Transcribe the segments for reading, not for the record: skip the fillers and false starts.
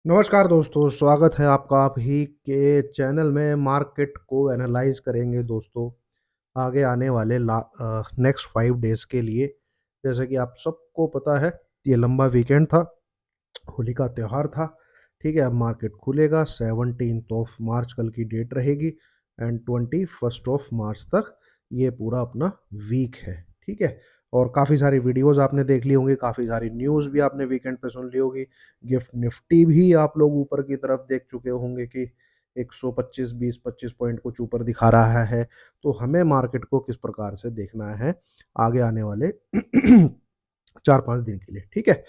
नमस्कार दोस्तों, स्वागत है आपका आप ही के चैनल में। मार्केट को एनालाइज करेंगे दोस्तों आगे आने वाले नेक्स्ट 5 डेज़ के लिए। जैसे कि आप सबको पता है, ये लंबा वीकेंड था, होली का त्यौहार था। ठीक है, अब मार्केट खुलेगा 17th ऑफ मार्च कल की डेट रहेगी एंड 21st ऑफ मार्च तक ये पूरा अपना वीक है। ठीक है, और काफ़ी सारी वीडियोस आपने देख ली होंगी, काफ़ी सारी न्यूज़ भी आपने वीकेंड पे सुन ली होगी। गिफ्ट निफ्टी भी आप लोग ऊपर की तरफ देख चुके होंगे कि 125 20-25 पॉइंट कुछ ऊपर दिखा रहा है। तो हमें मार्केट को किस प्रकार से देखना है आगे आने वाले 4-5 दिन के लिए। ठीक है,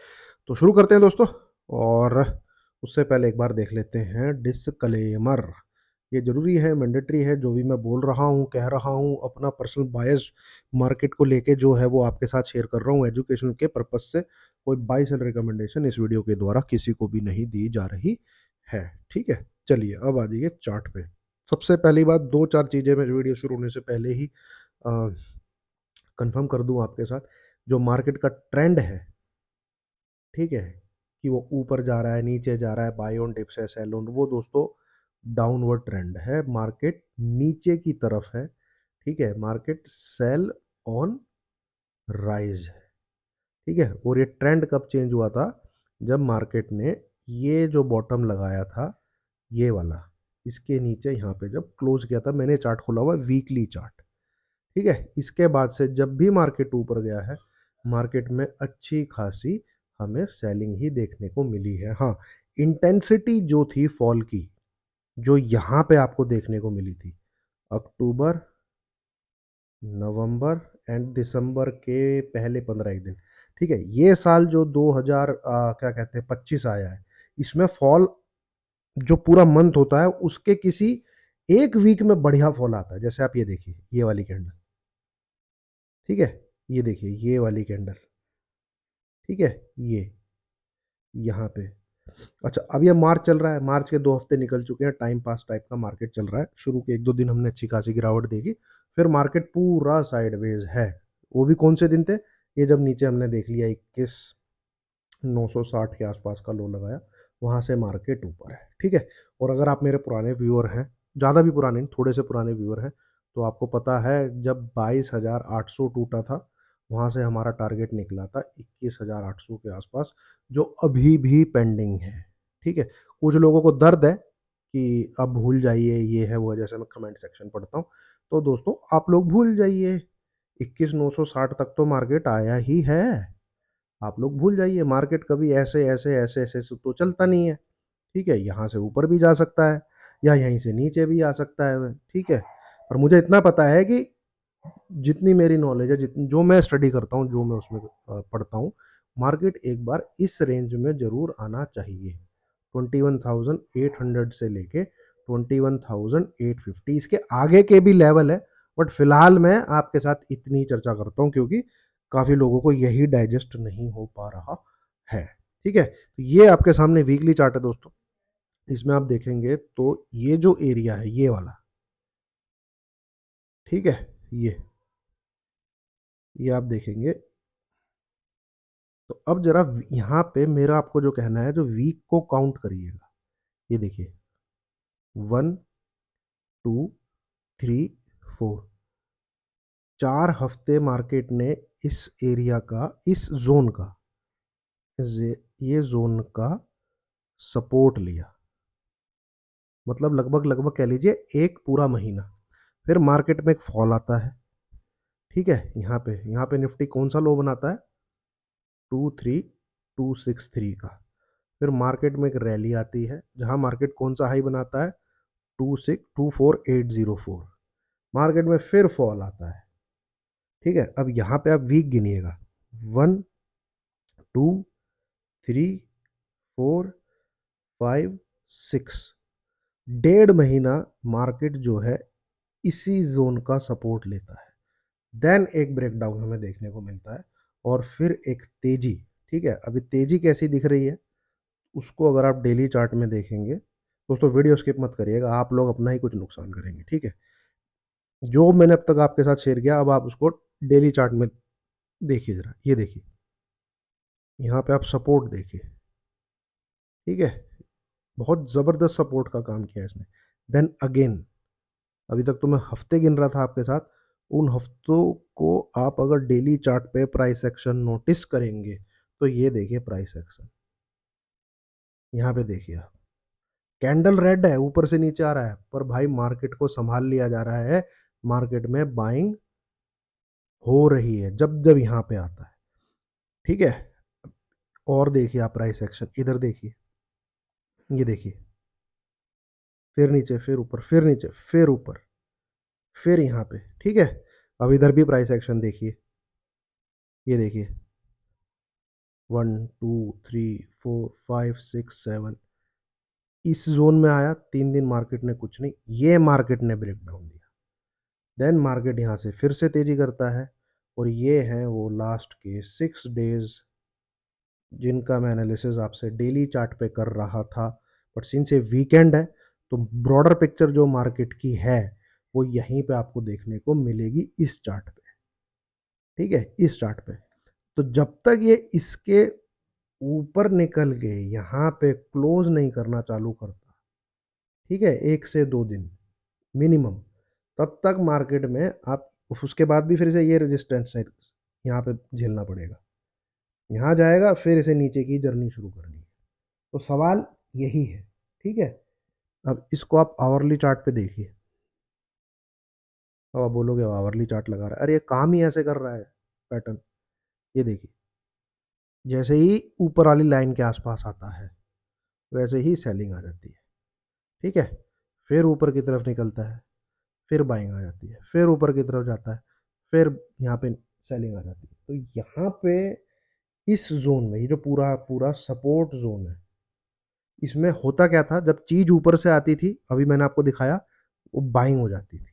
तो शुरू करते हैं दोस्तों। और उससे पहले एक बार देख लेते हैं डिस्क्लेमर। ये ज़रूरी है, मैंडेटरी है। जो भी मैं बोल रहा हूँ, कह रहा हूँ, अपना पर्सनल बायस मार्केट को लेके जो है वो आपके साथ शेयर कर रहा हूँ एजुकेशन के पर्पज से। कोई बाई सेल रिकमेंडेशन इस वीडियो के द्वारा किसी को भी नहीं दी जा रही है। ठीक है, चलिए अब आ जाइए चार्ट पे। सबसे पहली बात, दो चार चीज़ें मैं वीडियो शुरू होने से पहले ही कंफर्म कर दूं आपके साथ। जो मार्केट का ट्रेंड है, ठीक है, कि वो ऊपर जा रहा है, नीचे जा रहा है, बाय ऑन डिप्स है, सेल ऑन, वो दोस्तों डाउनवर्ड ट्रेंड है। मार्केट नीचे की तरफ है। ठीक है, मार्केट सेल ऑन राइज है। ठीक है, और ये ट्रेंड कब चेंज हुआ था? जब मार्केट ने ये जो बॉटम लगाया था, ये वाला, इसके नीचे यहाँ पे जब क्लोज किया था, मैंने चार्ट खोला हुआ वीकली चार्ट। ठीक है, इसके बाद से जब भी मार्केट ऊपर गया है, मार्केट में अच्छी खासी हमें सेलिंग ही देखने को मिली है। हाँ, इंटेंसिटी जो थी फॉल की, जो यहाँ पे आपको देखने को मिली थी अक्टूबर, नवंबर एंड दिसंबर के पहले 15 दिन, ठीक है, ये साल जो 2000 क्या कहते हैं 25 आया है, इसमें फॉल जो पूरा मंथ होता है उसके किसी एक वीक में बढ़िया फॉल आता है। जैसे आप ये देखिए, ये वाली कैंडल, ठीक है, ये देखिए ये वाली कैंडल, ठीक है, ये यहाँ पे। अच्छा, अब ये मार्च चल रहा है, मार्च के 2 हफ्ते निकल चुके हैं, टाइम पास टाइप का मार्केट चल रहा है। शुरू के 1-2 दिन हमने अच्छी खासी गिरावट देखी, फिर मार्केट पूरा साइडवेज है। वो भी कौन से दिन थे? ये जब नीचे हमने देख लिया 21,960 के आसपास का लो लगाया, वहां से मार्केट ऊपर है। ठीक है, और अगर आप मेरे पुराने व्यूअर हैं, ज़्यादा भी पुराने नहीं, थोड़े से पुराने व्यूअर हैं, तो आपको पता है जब 22,800 टूटा था, वहां से हमारा टारगेट निकला था 21,800 के आसपास, जो अभी भी पेंडिंग है। ठीक है, कुछ लोगों को दर्द है कि अब भूल जाइए, ये है वो है, जैसे मैं कमेंट सेक्शन पढ़ता हूँ। तो दोस्तों आप लोग भूल जाइए, 21,960 तक तो मार्केट आया ही है। आप लोग भूल जाइए, मार्केट कभी ऐसे ऐसे ऐसे ऐसे से तो चलता नहीं है। ठीक है, यहाँ से ऊपर भी जा सकता है या यहीं से नीचे भी आ सकता है। ठीक है, पर मुझे इतना पता है कि जितनी मेरी नॉलेज है, जितनी जो मैं स्टडी करता हूँ, जो मैं उसमें पढ़ता हूँ, मार्केट एक बार इस रेंज में जरूर आना चाहिए। 21,800 से लेके 21,850, इसके आगे के भी लेवल है, बट फिलहाल मैं आपके साथ इतनी चर्चा करता हूँ क्योंकि काफ़ी लोगों को यही डाइजेस्ट नहीं हो पा रहा है। ठीक है, तो ये आपके सामने वीकली चार्ट है दोस्तों। इसमें आप देखेंगे तो ये जो एरिया है, ये वाला, ठीक है, ये आप देखेंगे। तो अब जरा यहाँ पे मेरा आपको जो कहना है, जो वीक को काउंट करिएगा। ये देखिए, 1, 2, 3, 4, 4 हफ्ते मार्केट ने इस एरिया का, इस जोन का, ये जोन का सपोर्ट लिया। मतलब लगभग लगभग कह लीजिए एक पूरा महीना। फिर मार्केट में एक फॉल आता है। ठीक है, यहाँ पे निफ्टी कौन सा लो बनाता है? 23,263 का। फिर मार्केट में एक रैली आती है, जहां मार्केट कौन सा हाई बनाता है? 24,804। मार्केट में फिर फॉल आता है। ठीक है, अब यहाँ पे आप वीक गिनिएगा, 1, 2, 3, 4, 5, 6, 1.5 महीना मार्केट जो है इसी जोन का सपोर्ट लेता है। देन एक ब्रेकडाउन हमें देखने को मिलता है और फिर एक तेजी। ठीक है, अभी तेजी कैसी दिख रही है उसको अगर आप डेली चार्ट में देखेंगे, दोस्तों वीडियो स्किप मत करिएगा, आप लोग अपना ही कुछ नुकसान करेंगे। ठीक है, जो मैंने अब तक आपके साथ शेयर किया, अब आप उसको डेली चार्ट में देखिए। जरा ये देखिए, यहाँ पे आप सपोर्ट देखिए। ठीक है, बहुत ज़बरदस्त सपोर्ट का काम किया इसने। देन अगेन, अभी तक तो मैं हफ्ते गिन रहा था आपके साथ, उन हफ्तों को आप अगर डेली चार्ट पे प्राइस एक्शन नोटिस करेंगे, तो ये देखिए प्राइस एक्शन, यहाँ पे देखिए आप, कैंडल रेड है, ऊपर से नीचे आ रहा है, पर भाई मार्केट को संभाल लिया जा रहा है, मार्केट में बाइंग हो रही है जब जब यहाँ पे आता है, ठीक है। और देखिए आप प्राइस एक्शन, इधर देखिए, ये देखिए, फिर नीचे, फिर ऊपर, फिर नीचे, फिर ऊपर, फिर यहाँ पे, ठीक है। अब इधर भी प्राइस एक्शन देखिए, ये देखिए, 1 2 3 4 5 6 7, इस जोन में आया, 3 दिन मार्केट ने कुछ नहीं, ये मार्केट ने ब्रेकडाउन दिया, देन मार्केट यहाँ से फिर से तेजी करता है, और ये है वो लास्ट के 6 डेज जिनका मैं एनालिसिस आपसे डेली चार्ट पे कर रहा था। बट सिंस ये वीकेंड है, तो ब्रॉडर पिक्चर जो मार्केट की है, वो यहीं पे आपको देखने को मिलेगी, इस चार्ट पे, ठीक है, इस चार्ट पे। तो जब तक ये इसके ऊपर निकल के यहाँ पे क्लोज नहीं करना चालू करता, ठीक है, 1 से 2 दिन मिनिमम, तब तक मार्केट में आप, उसके बाद भी फिर से ये रेजिस्टेंस है, यहाँ पे झेलना पड़ेगा, यहाँ जाएगा, फिर इसे नीचे की जर्नी शुरू करनी है। तो सवाल यही है, ठीक है। अब इसको आप आवरली चार्ट पे देखिए, अब आप बोलोगे आवरली चार्ट लगा रहा है, अरे ये काम ही ऐसे कर रहा है पैटर्न, ये देखिए, जैसे ही ऊपर वाली लाइन के आसपास आता है, वैसे ही सेलिंग आ जाती है, ठीक है। फिर ऊपर की तरफ निकलता है, फिर बाइंग आ जाती है, फिर ऊपर की तरफ जाता है, फिर यहाँ पे सेलिंग आ जाती है। तो यहाँ पे इस जोन में, ये जो पूरा पूरा सपोर्ट जोन है, इसमें होता क्या था, जब चीज ऊपर से आती थी, अभी मैंने आपको दिखाया, वो बाइंग हो जाती थी,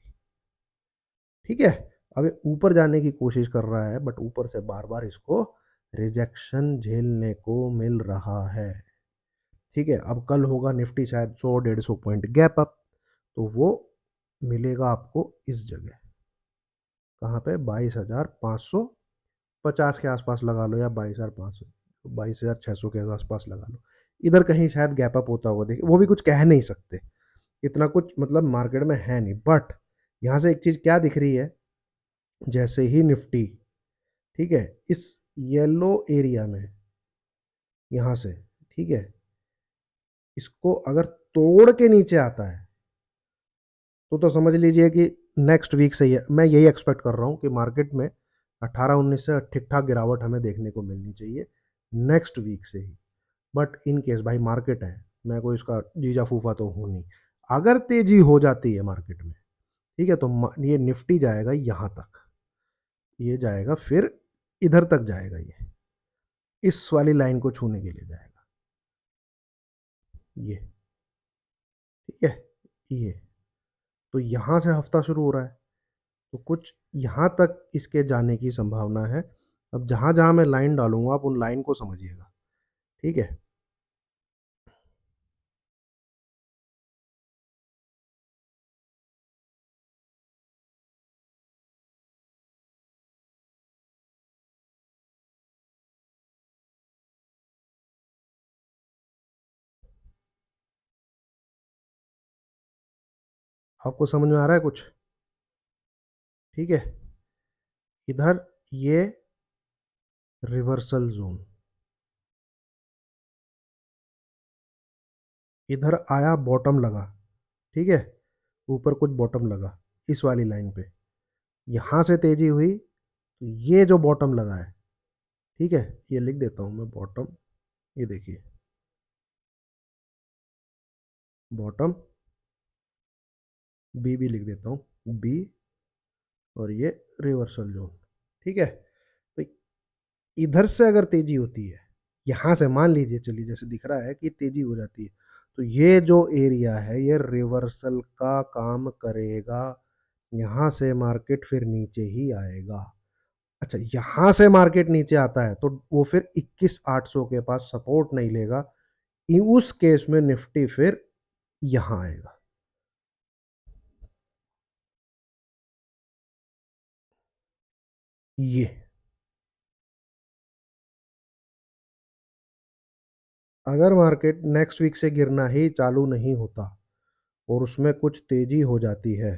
ठीक है। अब ये ऊपर जाने की कोशिश कर रहा है, बट ऊपर से बार बार इसको रिजेक्शन झेलने को मिल रहा है, ठीक है। अब कल होगा निफ्टी शायद 100 150 पॉइंट गैप अप, तो वो मिलेगा आपको इस जगह, कहाँ पे, 22,550 के आसपास लगा लो, या 22,500, 22,600 के आसपास लगा लो, इधर कहीं शायद गैप अप होता होगा, देखिए वो भी कुछ कह नहीं सकते, इतना कुछ मतलब मार्केट में है नहीं। बट यहाँ से एक चीज क्या दिख रही है, जैसे ही निफ्टी, ठीक है, इस येलो एरिया में, यहाँ से, ठीक है, इसको अगर तोड़ के नीचे आता है, तो समझ लीजिए कि नेक्स्ट वीक से ही है, मैं यही एक्सपेक्ट कर रहा हूँ कि मार्केट में 18 19 से ठीक ठाक गिरावट हमें देखने को मिलनी चाहिए नेक्स्ट वीक से ही। बट इन केस भाई मार्केट है, मैं कोई इसका जीजा फूफा तो हूँ नहीं, अगर तेजी हो जाती है मार्केट में, ठीक है, तो ये निफ्टी जाएगा यहाँ तक, ये जाएगा, फिर इधर तक जाएगा, ये इस वाली लाइन को छूने के लिए जाएगा, ये, ठीक है, ये, तो यहाँ से हफ्ता शुरू हो रहा है, तो कुछ यहाँ तक इसके जाने की संभावना है। अब जहाँ जहाँ मैं लाइन डालूंगा, आप उन लाइन को समझिएगा, ठीक है। आपको समझ में आ रहा है कुछ, ठीक है। इधर ये रिवर्सल जोन, इधर आया बॉटम लगा, ठीक है, ऊपर कुछ बॉटम लगा इस वाली लाइन पे, यहाँ से तेजी हुई, तो ये जो बॉटम लगा है, ठीक है, ये लिख देता हूँ मैं बॉटम, ये देखिए बॉटम, बी भी लिख देता हूँ, बी, और ये रिवर्सल जोन, ठीक है। तो इधर से अगर तेजी होती है, यहाँ से मान लीजिए, चलिए जैसे दिख रहा है कि तेजी हो जाती है, तो ये जो एरिया है, ये रिवर्सल का काम करेगा, यहाँ से मार्केट फिर नीचे ही आएगा। अच्छा, यहाँ से मार्केट नीचे आता है, तो वो फिर 21,800 के पास सपोर्ट नहीं लेगा, उस केस में निफ्टी फिर यहाँ आएगा, ये अगर मार्केट नेक्स्ट वीक से गिरना ही चालू नहीं होता और उसमें कुछ तेजी हो जाती है,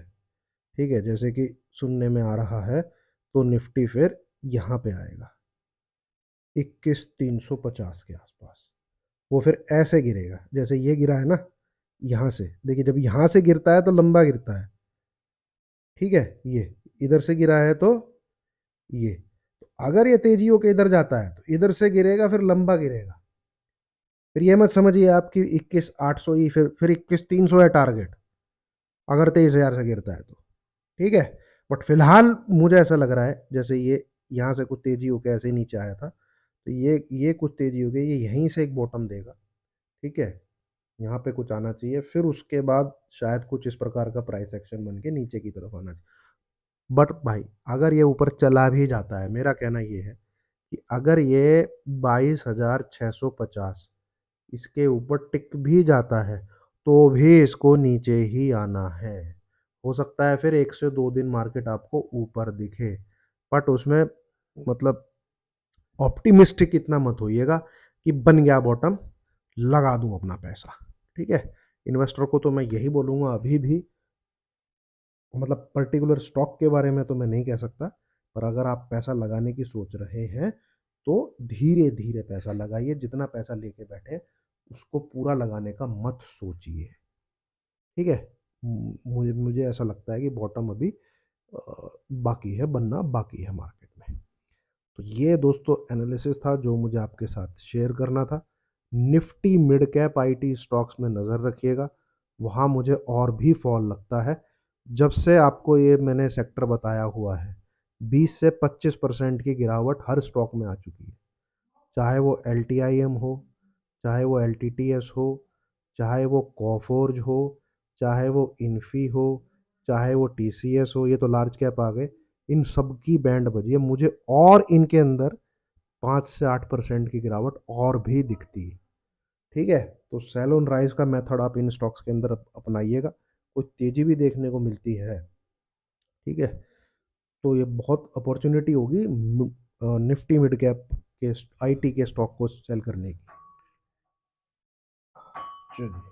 ठीक है, जैसे कि सुनने में आ रहा है, तो निफ्टी फिर यहाँ पे आएगा 21,350 के आसपास। वो फिर ऐसे गिरेगा जैसे ये गिरा है ना, यहाँ से देखिए, जब यहाँ से गिरता है तो लंबा गिरता है, ठीक है, ये इधर से गिरा है तो ये, तो अगर ये तेजी होके इधर जाता है तो इधर से गिरेगा, फिर लंबा गिरेगा। फिर ये मत समझिए आपकी 21,800 ही, फिर 21,300 है टारगेट, अगर 23,000 से गिरता है तो, ठीक है। बट फिलहाल मुझे ऐसा लग रहा है जैसे ये यहाँ से कुछ तेजी होकर ऐसे ही नीचे आया था, तो ये कुछ तेजी हो गई, ये यहीं से एक बॉटम देगा, ठीक है, यहाँ पे कुछ आना चाहिए, फिर उसके बाद शायद कुछ इस प्रकार का प्राइस एक्शन बन के नीचे की तरफ आना चाहिए। बट भाई अगर ये ऊपर चला भी जाता है, मेरा कहना ये है कि अगर ये 22,650 इसके ऊपर टिक भी जाता है तो भी इसको नीचे ही आना है। हो सकता है फिर 1 से 2 दिन मार्केट आपको ऊपर दिखे, बट उसमें मतलब ऑप्टिमिस्टिक इतना मत होइएगा कि बन गया बॉटम, लगा दूं अपना पैसा, ठीक है। इन्वेस्टर को तो मैं यही बोलूंगा अभी भी, मतलब पर्टिकुलर स्टॉक के बारे में तो मैं नहीं कह सकता, पर अगर आप पैसा लगाने की सोच रहे हैं तो धीरे धीरे पैसा लगाइए, जितना पैसा लेके बैठे उसको पूरा लगाने का मत सोचिए, ठीक है। मुझे मुझे ऐसा लगता है कि बॉटम अभी बाकी है, बनना बाकी है मार्केट में। तो ये दोस्तों एनालिसिस था जो मुझे आपके साथ शेयर करना था। Nifty mid cap IT stocks में नज़र रखिएगा, वहाँ मुझे और भी फॉल लगता है। जब से आपको ये मैंने सेक्टर बताया हुआ है, 20 से 25% की गिरावट हर स्टॉक में आ चुकी है, चाहे वो एल हो, चाहे वो एल हो, चाहे वो कॉफोर्ज हो, चाहे वो इन्फी हो, चाहे वो टी हो, ये तो लार्ज कैप आ गए, इन सब की बैंड बजी है मुझे, और इनके अंदर 5 से 8% की गिरावट और भी दिखती है, ठीक है। तो सेल ऑन राइज का मेथड आप इन स्टॉक्स के अंदर अपनाइएगा, कुछ तेजी भी देखने को मिलती है, ठीक है। तो ये बहुत अपॉर्चुनिटी होगी निफ्टी मिड कैप के आईटी के स्टॉक को सेल करने की। चलिए।